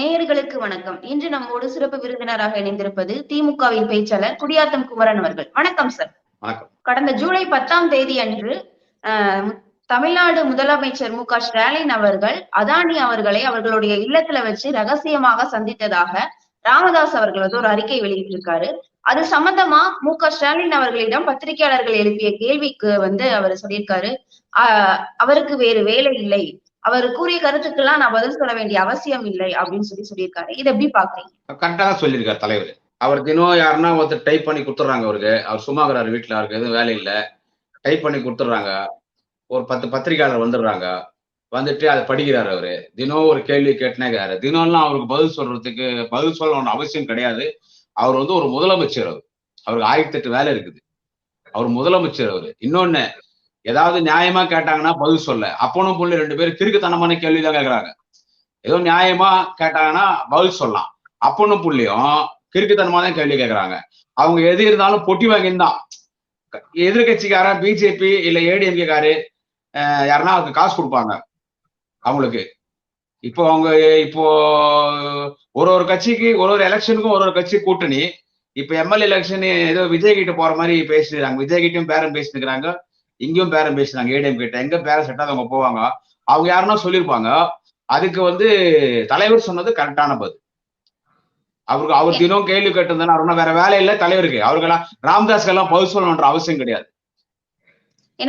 நேயர்களுக்கு வணக்கம். இன்று நம்மோடு சிறப்பு விருந்தினராக இணைந்திருப்பது திமுகவின் பேச்சாளர் குடியாத்தம் குமரன் அவர்கள். வணக்கம் சார். கடந்த ஜூலை 10ஆம் தேதி அன்று தமிழ்நாடு முதலமைச்சர் மு.க.ஸ்டாலின் அவர்கள் அதானி அவர்களை அவர்களுடைய இல்லத்துல வச்சு ரகசியமாக சந்தித்ததாக ராமதாஸ் அவர்கள் ஒரு அறிக்கை வெளியிட்டிருக்காரு. அது சம்பந்தமா மு.க.ஸ்டாலின் அவர்களிடம் பத்திரிகையாளர்கள் எழுப்பிய கேள்விக்கு அவர் சொல்லியிருக்காரு, அவருக்கு வேறு வேலை இல்லை, அவர் கூறிய கருத்துக்கெல்லாம் நான் பதில் சொல்ல வேண்டிய அவசியம் இல்லை அப்படின்னு சொல்லியிருக்காரு. இதை எப்படி பாக்குறீங்க? கரெக்டா சொல்லியிருக்காரு தலைவர். அவர் தினம் யாருன்னா ஒருத்தர் டைப் பண்ணி கொடுத்துட்றாங்க. அவருக்கு அவர் சும்மாக்குறாரு, வீட்டுல அவருக்கு எதுவும் வேலை இல்லை, டைப் பண்ணி கொடுத்துட்றாங்க. ஒரு 10 பத்திரிகையாளர் வந்துடுறாங்க. வந்துட்டு அதை படிக்கிறாரு. அவரு தினம் ஒரு கேள்வி கேட்டுனேங்கிறாரு. தினம்லாம் அவருக்கு பதில் சொல்லணும்னு அவசியம் கிடையாது. அவர் ஒரு முதலமைச்சர். அவருக்கு 1008 வேலை இருக்குது. அவர் முதலமைச்சர். இன்னொன்னு, ஏதாவது நியாயமா கேட்டாங்கன்னா பதில் சொல்ல அப்பனும் புள்ளி 2 பேரும் கிறுக்குத்தனமான கேள்விதான் கேட்கறாங்க. ஏதோ நியாயமா கேட்டாங்கன்னா பதில் சொல்லலாம். அப்பனும் புள்ளியும் கிறுக்குத்தனமா தான் கேள்வி கேட்கறாங்க. அவங்க எது இருந்தாலும் பொட்டி வாங்கிதான். எதிர்கட்சிக்காரன் பிஜேபி இல்ல ஏடிஎம்கே காரு யாருன்னா அதுக்கு காசு கொடுப்பாங்க அவங்களுக்கு. இப்போ ஒரு கட்சிக்கு ஒரு எலெக்ஷனுக்கும் ஒரு கட்சி கூட்டணி. இப்ப எம்எல்ஏ எலெக்ஷன் ஏதோ விஜய் கிட்ட போற மாதிரி பேசிடுறாங்க. விஜய் கிட்டும் பேரம் பேசினுக்கிறாங்க, இங்கேயும் பேரம் பேசுறாங்க. ஏடிஎம் கிட்ட எங்க பேரம் செட்டாத அவங்க போவாங்க. அவங்க யாருன்னா சொல்லியிருப்பாங்க. அதுக்கு தலைவர் சொன்னது கரெக்டான பதில். அவர் தினம் கேள்வி கேட்டிருந்தானே, அவர் வேற வேலை இல்லை தலைவருக்கு. அவர்களெல்லாம் ராமதாஸ்க்கு எல்லாம் பதில் சொல்லணுன்ற அவசியம் கிடையாது.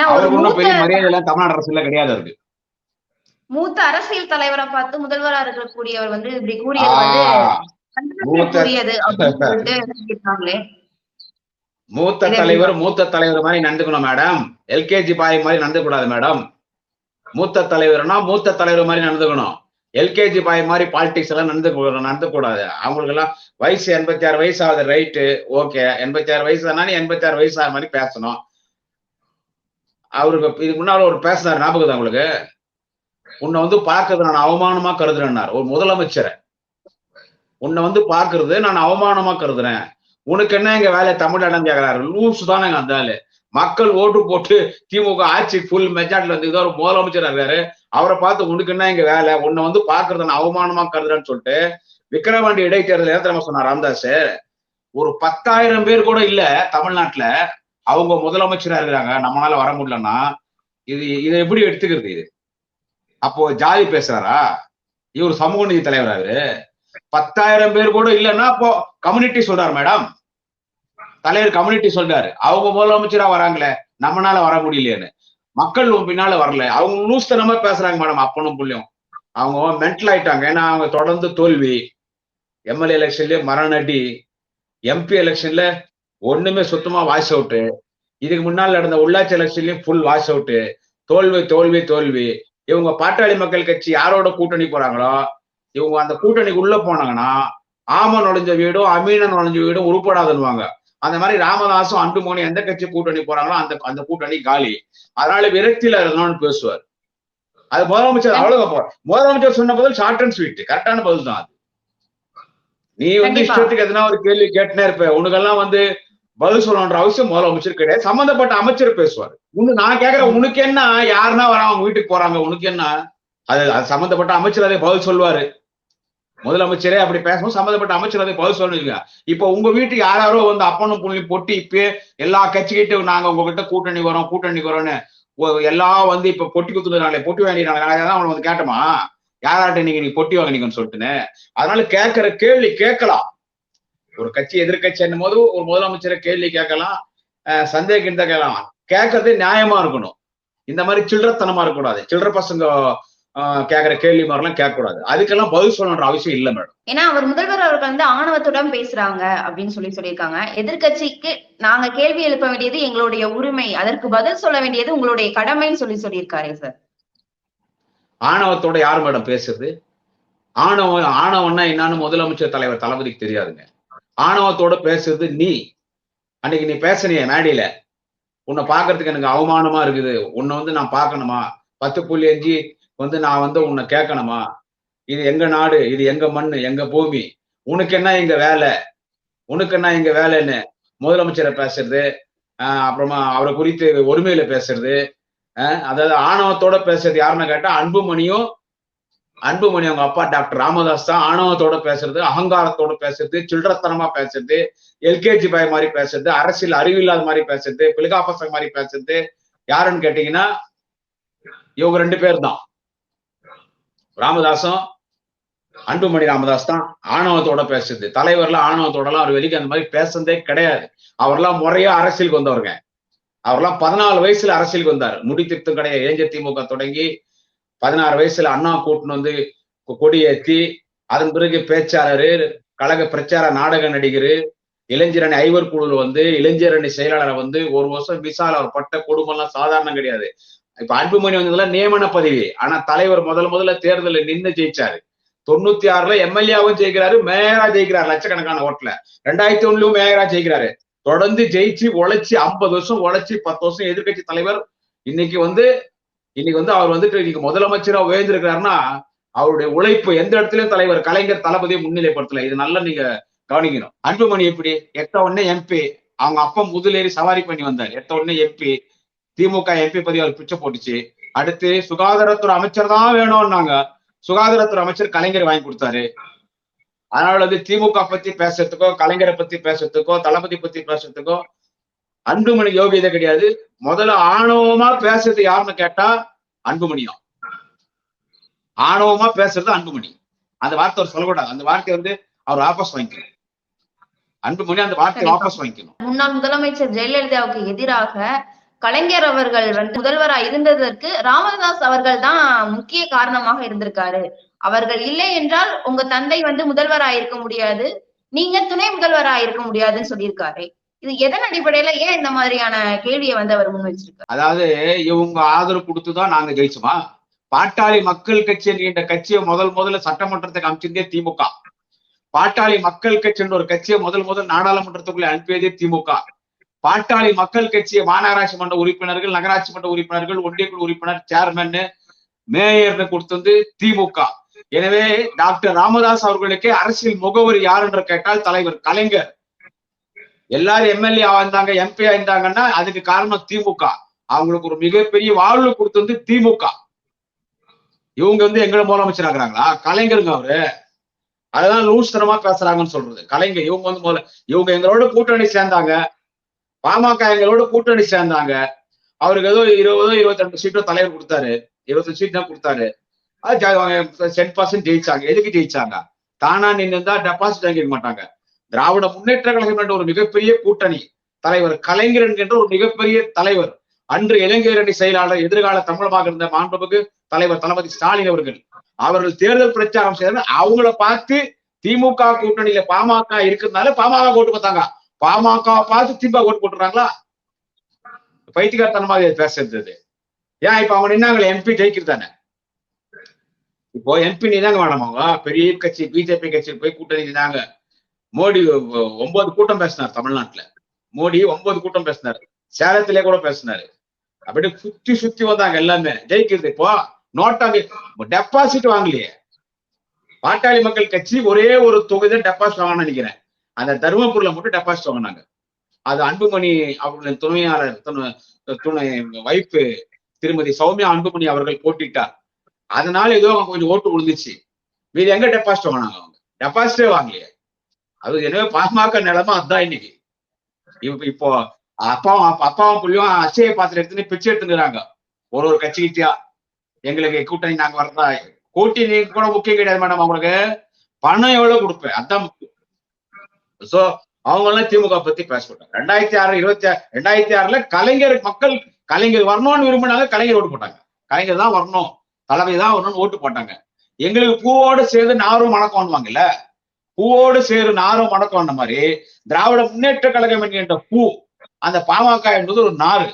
அவருக்கு ஒன்றும் பெரிய மரியாதை எல்லாம் தமிழ்நாடு அரசுல கிடையாது. அவருக்கு மூத்த அரசியல் தலைவரை பார்த்து முதல்வரா இருக்கக்கூடியவர் இப்படி கூறியது மூத்த தலைவர் மாதிரி நடந்துக்கணும் மேடம். எல்கேஜி பாய் மாதிரி நடந்து கூடாது மேடம். மூத்த தலைவர்னா மூத்த தலைவர் மாதிரி நடந்துக்கணும். எல்கேஜி பாய் மாதிரி பாலிடிக்ஸ் எல்லாம் நடந்து கூடாது. அவங்களுக்கு எல்லாம் வயசு 86 வயசு ஆகுது, ரைட்டு, ஓகே. 86 வயசு தானே 86 வயசு ஆகிற மாதிரி பேசணும். அவருக்கு இதுக்கு முன்னால ஒரு பேசினார், ஞாபகம் உங்களுக்கு? உன்னை பார்க்கறது நான் அவமானமா கருதுறேன்னார் ஒரு முதலமைச்சரை. உன்னை பார்க்கறது நான் அவமானமா கருதுறேன். உனக்கு என்ன எங்க வேலை தமிழ்நாடு கேட்கிறாரு. லூசு தானே அந்த ஆளு. மக்கள் ஓட்டு போட்டு திமுக ஆட்சி ஃபுல் மெஜாரிட்டில இதோ ஒரு முதலமைச்சர் இருக்காரு. அவரை பார்த்து உனக்கு என்ன எங்க வேலை, உன்னை பார்க்கறது நான் அவமானமா கருதுறேன்னு சொல்லிட்டு விக்கிரவாண்டி இடைத்தேர்தல் நேரத்தில் சொன்னார் ராமதாஸ். ஒரு 10,000 பேர் கூட இல்ல தமிழ்நாட்டுல அவங்க முதலமைச்சரா இருக்கிறாங்க. நம்மளால வர முடியலன்னா இதை எப்படி எடுத்துக்கிறது? இது அப்போ ஜாதி பேசுறாரா? இவர் சமூக நீதி தலைவரா? இவரு 10,000 பேர் கூட இல்லைன்னா அப்போ கம்யூனிட்டி சொல்றாரு மேடம். தலைவர் கம்யூனிட்டி சொல்றாரு. அவங்க முதலமைச்சரா வராங்களே, நம்மளால வர முடியலையேன்னு. மக்கள் பின்னால வரல. அவங்க லூஸ்தனமா பேசுறாங்க மேடம். அப்பனும் புள்ளியும் அவங்க மென்டல் ஆயிட்டாங்க. ஏன்னா அவங்க தொடர்ந்து தோல்வி. எம்எல்ஏ எலெக்ஷன்ல மரணடி, எம்பி எலெக்ஷன்ல ஒண்ணுமே சுத்தமா வாஷ் அவுட்டு. இதுக்கு முன்னால் நடந்த உள்ளாட்சி எலெக்ஷன்லயும் ஃபுல் வாஷ் அவுட்டு. தோல்வி தோல்வி தோல்வி. இவங்க பாட்டாளி மக்கள் கட்சி யாரோட கூட்டணி போறாங்களோ இவங்க அந்த கூட்டணிக்கு உள்ள போனாங்கன்னா ஆம நுழைஞ்ச வீடும் அமீன நுழைஞ்ச வீடும் உருப்படாதுன்னுவாங்க. அந்த மாதிரி ராமதாசும் அன்புமணி எந்த கட்சி கூட்டணி போறாங்களோ அந்த கூட்டணி காலி. அதனால விரக்தியில இருக்கணும்னு பேசுவார். அது முதலமைச்சர் அவ்வளவு முதலமைச்சர் சொன்ன பதில் ஷார்ட் அண்ட் ஸ்வீட், கரெக்டான பதில் தான் அது. நீ இஷ்டத்துக்கு எதனா ஒரு கேள்வி கேட்டுனே இருப்ப. உனக்கெல்லாம் பதில் சொல்லணுன்ற அவசியம் முதலமைச்சர் கிடையாது. சம்பந்தப்பட்ட அமைச்சர் பேசுவார். நான் கேட்கிறேன், உனக்கு என்ன? யாருன்னா வர அவங்க வீட்டுக்கு போறாங்க, உனக்கு என்ன? அது சம்பந்தப்பட்ட அமைச்சர் அதை பதில் சொல்லுவாரு. முதலமைச்சரே அப்படி பேசும்போது சம்பந்தப்பட்ட அமைச்சர் அதை பதில் சொல்லுங்க. இப்ப உங்க வீட்டுக்கு யாரோ அப்பனும் புள்ளி பொட்டி இப்ப எல்லா கட்சிக்கிட்ட நாங்க உங்ககிட்ட கூட்டணி வரோம்னு எல்லாம் இப்ப பொட்டி குத்துனாங்களே, பொட்டி வாங்கினாங்க. அவனை கேட்டோமா யாராட்ட நீங்க பொட்டி வாங்கினீங்கன்னு சொல்லிட்டுன்னு. அதனால கேட்கிற கேள்வி கேட்கலாம். ஒரு கட்சி எதிர்கட்சி என்னும் போது ஒரு முதலமைச்சரை கேள்வி கேட்கலாம், சந்தேகம் கேட்கலாம். கேட்கறது நியாயமா இருக்கணும். இந்த மாதிரி சில்லறத்தனமா இருக்கக்கூடாது. சில்லற பசங்க கேட்கிற கேள்வி மாதிரிலாம் கேட்கக்கூடாது. அதுக்கெல்லாம் பதில் சொல்லணுன்ற அவசியம் இல்லை மேடம். ஏன்னா அவர் முதல்வர் அவர்கள் ஆணவத்துடன் பேசுறாங்க அப்படின்னு சொல்லியிருக்காங்க. எதிர்கட்சிக்கு நாங்க கேள்வி எழுப்ப வேண்டியது எங்களுடைய உரிமை, அதற்கு பதில் சொல்ல வேண்டியது உங்களுடைய கடமைன்னு சொல்லியிருக்காரு சார். ஆணவத்தோட யார் மேடம் பேசுறது? ஆணவம்னா என்னன்னு முதலமைச்சர் தலைவர் தளபதிக்கு தெரியாதுங்க. ஆணவத்தோட பேசுறது நீ. அன்னைக்கு நீ பேசுனிய மேடையில, உன்னை பாக்குறதுக்கு எனக்கு அவமானமா இருக்குது, உன்னை நான் பார்க்கணுமா, 10.5 நான் உன்னை கேட்கணுமா, இது எங்க நாடு, இது எங்க மண்ணு, எங்க பூமி, உனக்கு என்ன எங்க வேலைன்னு முதலமைச்சரை பேசுறது. அப்புறமா அவரை குறித்து ஒருமையில பேசுறது. அதாவது ஆணவத்தோட பேசுறது யாருன்னு கேட்டா அன்புமணியும் அன்புமணி அவங்க அப்பா டாக்டர் ராமதாஸ் தான் ஆணவத்தோட பேசுறது, அகங்காரத்தோட பேசுறது, சில்லறத்தனமா பேசுறது, எல்கேஜி பாய் மாதிரி பேசுறது, அரசியல் அறிவில்லாத மாதிரி பேசுறது, பிள்கா பசங்க மாதிரி பேசுறது யாருன்னு கேட்டீங்கன்னா இவங்க 2 பேர் தான். ராமதாசும் அன்புமணி ராமதாஸ் தான் ஆணவத்தோட பேசுறது. தலைவர்ல ஆணவத்தோட எல்லாம் அவர் வெளிக்கு அந்த மாதிரி பேசுறதே கிடையாது. அவர்லாம் முறையா அரசியலுக்கு வந்தவருங்க. அவர்லாம் 14 வயசுல அரசியலுக்கு வந்தார். முடி திருத்தம் கிடையாது. இளைஞர் திமுக தொடங்கி 16 வயசுல அண்ணா கூட்டின்னு வந்து கொடியேற்றி, அதன் பிறகு பேச்சாளரு, கழக பிரச்சார நாடக நடிகர், இளைஞரணி ஐவர் குழுல வந்து இளைஞரணி செயலாளரை வந்து 1 வருஷம் விசால அவர் பட்ட கொடுமெல்லாம் சாதாரணம் கிடையாது. இப்ப அன்புமணி வந்ததெல்லாம் நியமன பதவி. ஆனா தலைவர் முதல்ல தேர்தலில் நின்று ஜெயிச்சாரு. 96ல எம்எல்ஏவும் ஜெயிக்கிறாரு, மேயரா ஜெயிக்கிறாரு லட்சக்கணக்கான ஓட்டுல. 2001லயும் மேயரா ஜெயிக்கிறாரு. தொடர்ந்து ஜெயிச்சு உழைச்சி 50 வருஷம் உழைச்சி 10 வருஷம் எதிர்கட்சி தலைவர். இன்னைக்கு வந்து அவர் வந்துட்டு இன்னைக்கு முதலமைச்சரா உயர்ந்திருக்கிறாருன்னா அவருடைய உழைப்பு எந்த இடத்துலயும் தலைவர் கலைஞர் தளபதியை முன்னிலைப்படுத்தல. இது நல்லா நீங்க கவனிக்கணும். அன்புமணி எப்படி எட்ட உடனே எம்பி, அவங்க அப்பா முதலேறி சவாரி பண்ணி வந்தார். எட்ட உடனே எம்பி, திமுக எம்பி பதவி அவர் பிச்சை போட்டுச்சு. அடுத்து சுகாதாரத்துறை அமைச்சர் தான் வேணும்னாங்க. சுகாதாரத்துறை அமைச்சர் கலைஞர் வாங்கி கொடுத்தாரு. அதனால வந்து திமுக பத்தி பேசுறதுக்கோ, கலைஞரை பத்தி பேசுறதுக்கோ, தளபதி பத்தி பேசுறதுக்கோ அன்புமணி யோகியதை கிடையாது. முதல்ல ஆணவமா பேசுறது யாருன்னு கேட்டா அன்புமணியும். ஆணவமா பேசுறது அன்புமணி. அந்த வார்த்தை அவர் சொல்லக்கூடாது. அந்த வார்த்தை வந்து அவர் வாபஸ் வாங்கிக்கணும். அன்புமணி அந்த வார்த்தையை வாபஸ் வாங்கிக்கணும். முன்னாள் முதலமைச்சர் ஜெயலலிதாவுக்கு எதிராக கலைஞர் அவர்கள் வந்து முதல்வரா இருந்ததற்கு ராமதாஸ் அவர்கள் தான் முக்கிய காரணமாக இருந்திருக்காரு. அவர்கள் இல்லை என்றால் உங்க தந்தை வந்து முதல்வரா இருக்க முடியாது, நீங்க துணை முதல்வரா இருக்க முடியாதுன்னு சொல்லியிருக்காரு. இது எதன் அடிப்படையில ஏன் இந்த மாதிரியான கேள்வியை வந்து அவர் முன் வச்சிருக்காரு? அதாவது இவங்க ஆதரவு கொடுத்துதான் நாங்க ஜெயிச்சோமா? பாட்டாளி மக்கள் கட்சி என்கின்ற கட்சியை முதல்ல சட்டமன்றத்துக்கு அமைச்சிருந்தே திமுக. பாட்டாளி மக்கள் கட்சி ஒரு கட்சியை முதல் நாடாளுமன்றத்துக்குள்ள அனுப்பியதே திமுக. பாட்டாளி மக்கள் கட்சியை மாநகராட்சி மன்ற உறுப்பினர்கள், நகராட்சி மன்ற உறுப்பினர்கள், ஒன்றியக்குழு உறுப்பினர், சேர்மன், மேயர்னு கொடுத்தது திமுக. எனவே டாக்டர் ராமதாஸ் அவர்களுக்கு அரசியல் முகவரி யார் என்று கேட்டால் தலைவர் கலைஞர். எல்லாரும் எம்எல்ஏ ஆயிருந்தாங்க, எம்பி ஆயிருந்தாங்கன்னா அதுக்கு காரணம் திமுக. அவங்களுக்கு ஒரு மிகப்பெரிய வாழ்வு கொடுத்தது திமுக. இவங்க வந்து எங்களை முதலமைச்சர் ஆகுறாங்களா? கலைஞருங்க அவரு. அதெல்லாம் லூஸ்தனமா பேசுறாங்கன்னு சொல்றது கலைஞர். இவங்க வந்து இவங்க எங்களோட கூட்டணி சேர்ந்தாங்க, பாமக எங்களோட கூட்டணி சேர்ந்தாங்க. அவருக்கு ஏதோ 20 22 சீட்டோ தலைவர் கொடுத்தாரு, 20 சீட் தான் கொடுத்தாரு. அது 10% ஜெயிச்சாங்க. எதுக்கு ஜெயிச்சாங்க? தானா நின்று டெபாசிட் வாங்கிக்க மாட்டாங்க. திராவிட முன்னேற்ற கழகம் என்ற ஒரு மிகப்பெரிய கூட்டணி தலைவர் கலைஞர் என்கின்ற ஒரு மிகப்பெரிய தலைவர், அன்று இளைஞரணி செயலாளர், எதிர்கால தமிழமாக இருந்த மாண்புமிகு தலைவர் தளபதி ஸ்டாலின் அவர்கள் தேர்தல் பிரச்சாரம் செய்தாங்க. அவங்கள பார்த்து திமுக கூட்டணியில பாமக இருக்கிறதுனால பாமக ஓட்டு பார்த்தாங்க. பாமக பார்த்து திமுக ஓட்டு போட்டுறாங்களா? பைத்தியக்காரத்தனமாக பேசுறது. ஏன் இப்ப அவங்க நின்னாங்களே எம்பி ஜெயிக்கிறது தானே. இப்போ எம்பி நீதாங்க வேணாம். அவங்க பெரிய கட்சி பிஜேபி கட்சியில் போய் கூட்டணி நின்னாங்க. மோடி 9 கூட்டம் பேசினார் தமிழ்நாட்டுல. மோடி 9 கூட்டம் பேசினாரு. சேலத்திலே கூட பேசினாரு. அப்படி சுத்தி வந்தாங்க எல்லாமே. ஜெயிக்கிறது இப்போ நோட்டாங்க டெபாசிட் வாங்கலையே. பாட்டாளி மக்கள் கட்சி ஒரே ஒரு தொகுதி டெபாசிட் வாங்கணும்னு நினைக்கிறேன். அந்த தருமபுரியில மட்டும் டெபாசிட் வாங்கினாங்க. அது அன்புமணி அவர்களின் துணையாளர் துணை வைப்பு திருமதி சௌமியா அன்புமணி அவர்கள் போட்டிட்டார். அதனால ஏதோ அவங்க கொஞ்சம் ஓட்டு விழுந்துச்சு. மீது எங்க டெபாசிட் வாங்கினாங்க? அவங்க டெபாசிட்டே வாங்கலையே. அது எனவே பாமக நிலைமை அதுதான் இன்னைக்கு. இப்போ அப்பாவும் புள்ளியும் அச்சய பாத்திரம் எடுத்துன்னு பிச்சை எடுத்துக்கிறாங்க. ஒரு கட்சிக்கிட்டியா எங்களுக்கு கூட்டணி நாங்க வரதா. கூட்டணி கூட முக்கியம் கிடையாது மேடம். அவங்களுக்கு பணம் எவ்வளவு கொடுப்பேன் அதான் முக்கியம். சோ அவங்க எல்லாம் திமுக பத்தி பேசப்பட்டாங்க. 2006 கலைஞர் வரணும்னு விரும்பினாங்க. கலைஞர் ஓட்டு போட்டாங்க. கலைஞர் தான் வரணும், தலைமை தான் வரணும்னு ஓட்டு போட்டாங்க. எங்களுக்கு பூவோடு சேர்ந்து நாரும் வணக்கம்வாங்கல்ல, பூவோடு சேரு நாரும் வணக்கம் மாதிரி திராவிட முன்னேற்ற கழகம் என்கின்ற பூ, அந்த பாமக என்பது ஒரு நாறு.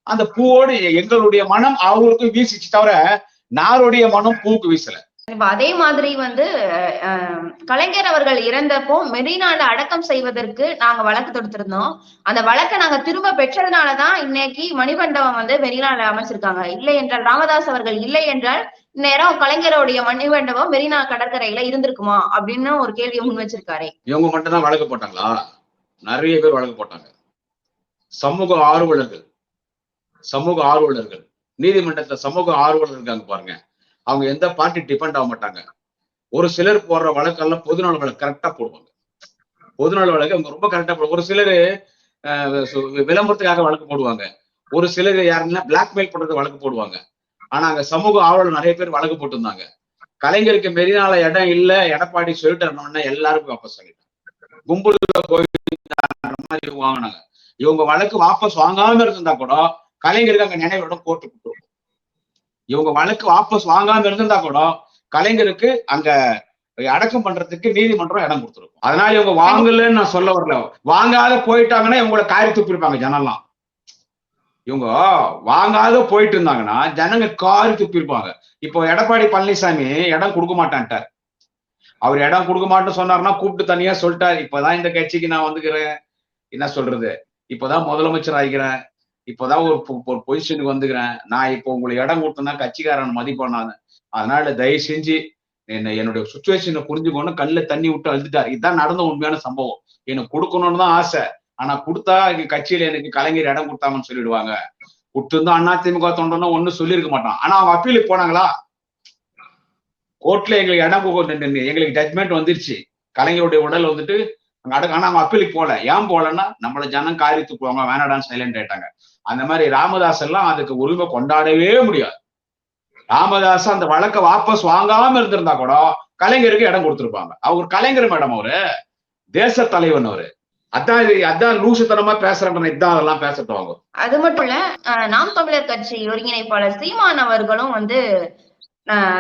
அந்த பூவோடு எங்களுடைய மனம் அவங்களுக்கு வீசிச்சு தவிர நாருடைய மனம் பூவுக்கு வீசல. இப்ப அதே மாதிரி வந்து கலைஞர் அவர்கள் இறந்தப்போ மெரினால அடக்கம் செய்வதற்கு நாங்க வழக்கு தொடுத்திருந்தோம். அந்த வழக்கை நாங்க திரும்ப பெற்றதுனாலதான் இன்னைக்கு மணிமண்டபம் வந்து மெரினால அமைச்சிருக்காங்க. இல்லை என்றால் ராமதாஸ் அவர்கள் இல்லை என்றால் இந்நேரம் கலைஞருடைய மணிமண்டபம் மெரினா கடற்கரையில இருந்திருக்குமா அப்படின்னு ஒரு கேள்வியை முன் வச்சிருக்காரு. இவங்க மட்டும் தான் வழக்கு போட்டாங்களா? நிறைய பேர் வழக்கு போட்டாங்க. சமூக ஆர்வலர்கள் நீதிமன்றத்துல சமூக ஆர்வலர்கள் இருக்காங்க பாருங்க. அவங்க எந்த பார்ட்டி டிபெண்ட் ஆக மாட்டாங்க. ஒரு சிலர் போடுற வழக்கெல்லாம் பொதுநல வழக்கு கரெக்டா போடுவாங்க. பொதுநல வழக்கு அவங்க ரொம்ப கரெக்டா போடுவாங்க. ஒரு சிலர் விளம்பரத்துக்காக வழக்கு போடுவாங்க. ஒரு சிலர் யாருன்னா பிளாக்மெயில் பண்றது வழக்கு போடுவாங்க. ஆனா அங்க சமூக ஆர்வலர் நிறைய பேர் வழக்கு போட்டிருந்தாங்க. கலைஞருக்கு மெரினால இடம் இல்ல, எடப்பாடி சொல்லிட்டு எல்லாருக்கும் வாபஸ் வாங்கிட்டாங்க. கும்பலுக்குள்ள மாதிரி வாங்கினாங்க. இவங்க வழக்கு வாபஸ் வாங்காம இருந்தா கூட கலைஞருக்கு அங்க நினைவிடம் கோர்ட்டு கொடுத்துருக்கும். இவங்க வழக்கு வாபஸ் வாங்காம இருந்திருந்தா கூட கலைஞருக்கு அங்க அடக்கம் பண்றதுக்கு நீதிமன்றம் இடம் கொடுத்துருக்கும். அதனால இவங்க வாங்கலன்னு நான் சொல்ல வரல. வாங்காத போயிட்டாங்கன்னா இவங்களை காரி துப்பிருப்பாங்க ஜனம்லாம். இவங்க வாங்காத போயிட்டு இருந்தாங்கன்னா ஜனங்க காரி துப்பிருப்பாங்க. இப்போ எடப்பாடி பழனிசாமி இடம் கொடுக்க மாட்டான்ட்டார். அவர் இடம் கொடுக்க மாட்டேன்னு சொன்னார்னா கூப்பிட்டு தனியா சொல்லிட்டாரு, இப்பதான் இந்த கட்சிக்கு நான் வந்துக்கிறேன், என்ன சொல்றது, இப்பதான் முதலமைச்சர் ஆகிக்கிறேன், இப்பதான் ஒரு பொசிஷனுக்கு வந்துக்கிறேன், நான் இப்போ உங்களுக்கு இடம் கொடுத்தேன்னா கட்சிக்காரன் மதிப்பானாங்க. அதனால தயவு செஞ்சு என்னுடைய சுச்சுவேஷனை புரிஞ்சுக்கொண்டு கல்ல தண்ணி விட்டு அழுதுட்டாரு. இதுதான் நடந்த உண்மையான சம்பவம். எனக்கு கொடுக்கணும்னு தான் ஆசை. ஆனா கொடுத்தா கட்சியில எனக்கு கலைஞர் இடம் கொடுத்தாங்கன்னு சொல்லிடுவாங்க. கொடுத்துருந்தா அதிமுக தொண்டனும் ஒன்னும் சொல்லியிருக்க மாட்டான். ஆனா அவங்க அப்பீலுக்கு போனாங்களா? கோர்ட்ல எங்களுக்கு இடம் எங்களுக்கு ஜட்மெண்ட் வந்துருச்சு. கலைஞருடைய உடல் வந்துட்டு ஆனா அவங்க அப்பீலுக்கு போல. ஏன் போலன்னா நம்மள ஜனம் காரி துப்புவாங்க, வேணாடான்னு சைலண்ட் ஆயிட்டாங்க. அந்த மாதிரி ராமதாஸ் எல்லாம் அதுக்கு உரிமை கொண்டாடவே முடியாது. ராமதாஸ் அந்த வழக்கை வாபஸ் வாங்காம இருந்திருந்தா கூட கலைஞருக்கு இடம் கொடுத்திருப்பாங்க. அவர் கலைஞர் மேடம், அவரு தேச தலைவன். அவரு அதான் லூசுத்தனமா பேசுறேன். இதான் அதெல்லாம் பேசட்டுவாங்க. அது மட்டும் இல்ல, நாம் தமிழர் கட்சி ஒருங்கிணைப்பாளர் சீமான் அவர்களும் வந்து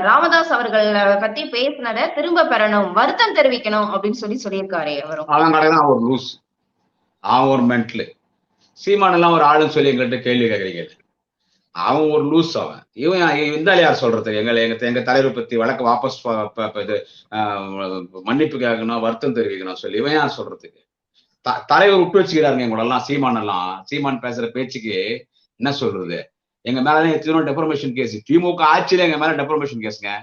ராமதாஸ் அவர்கள் பத்தி பேசினத திரும்ப பெறணும், வருத்தம் தெரிவிக்கணும் அப்படின்னு சொல்லியிருக்காரு. அவன் ஒரு லூஸ், அவன் ஒரு மென்டல். சீமான் எல்லாம் ஒரு ஆளுன்னு சொல்லி எங்கள்கிட்ட கேள்வி கேட்கறீங்க. அவன் ஒரு லூஸ். அவன் இவன் இருந்தாலும் யார் சொல்றது? எங்க தலைவர் பத்தி வழக்கு வாபஸ் மன்னிப்பு கேட்கணும், வருத்தம் தெரிவிக்கணும் சொல்லி இவன் யார் சொல்றதுக்கு? தலைவர் விட்டு வச்சுக்கிறாருங்க எங்களெல்லாம். சீமான் பேசுற பேச்சுக்கு என்ன சொல்றது? எங்க மேல எத்தனோ டெஃபர்மேஷன் கேஸ். திமுக ஆட்சியில எங்க மேல டெஃபர்மேஷன் கேஸுங்க.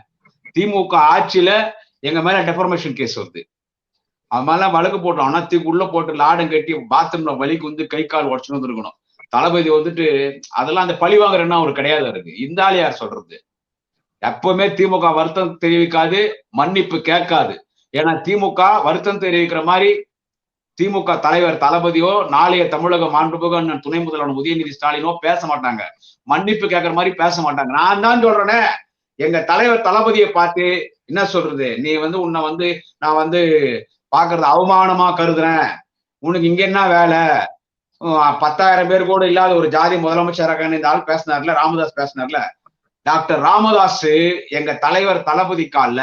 திமுக ஆட்சியில எங்க மேல டெஃபர்மேஷன் கேஸ் வருது. அவன் மேல வழக்கு போட்டோம். ஆனா உள்ள போட்டு லாடம் கட்டி பாத்ரூம்ல வலிக்கு வந்து கை கால் உடச்சுன்னு வந்துருக்கணும். தளபதி வந்துட்டு அதெல்லாம் அந்த பழி வாங்குறேன்னா அவரு கிடையாது. இருக்கு இந்த ஆள் யார் சொல்றது? எப்பவுமே திமுக வருத்தம் தெரிவிக்காது, மன்னிப்பு கேட்காது. ஏன்னா திமுக வருத்தம் தெரிவிக்கிற மாதிரி திமுக தலைவர் தளபதியோ நாளைய தமிழக மாண்புமிகு துணை முதல்வர் உதயநிதி ஸ்டாலினோ பேச மாட்டாங்க. மன்னிப்பு கேட்கற மாதிரி பேச மாட்டாங்க. நான் தான் சொல்றேனே, எங்க தலைவர் தளபதியை பார்த்து என்ன சொல்றது, நீ உன்னை நான் பாக்குறது அவமானமா கருதுறேன், உனக்கு இங்க என்ன வேலை, 10,000 பேர் கூட இல்லாத ஒரு ஜாதி முதலமைச்சராக இந்த ஆள் பேசினார்ல, ராமதாஸ் பேசினார்ல. டாக்டர் ராமதாஸ் எங்க தலைவர் தளபதி கால்ல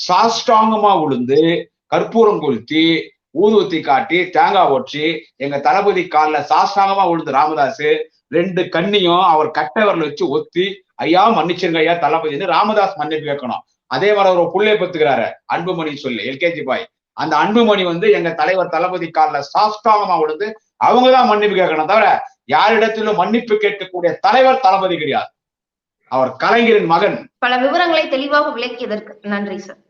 சாஷ்டாங்கமா விழுந்து கற்பூரம் கொளுத்தி ஊதுவத்தி காட்டி தேங்காய் ஒற்றி எங்க தளபதி கால்ல சாஷ்டாங்கமா விழுந்து ராமதாஸ் 2 கண்ணியும் அவர் கட்டவரில் வச்சு ஒத்தி, ஐயா மன்னிச்சிருங்க ஐயா தளபதினு ராமதாஸ் மன்னிப்பு கேட்கணும். அதே மாதிரி அவர் புள்ளைய பத்துக்கிறாரு அன்புமணி சொல்லி, எல்கேஜி பாய். அந்த அன்புமணி எங்க தலைவர் தளபதி கால்ல சாஷ்டாங்கமா விழுந்து அவங்கதான் மன்னிப்பு கேட்கணும். தவிர யாரிடத்திலும் மன்னிப்பு கேட்கக்கூடிய தலைவர் தளபதி கிடையாது. அவர் கலைஞரின் மகன். பல விவரங்களை தெளிவாக விளக்கியதற்கு நன்றி சார்.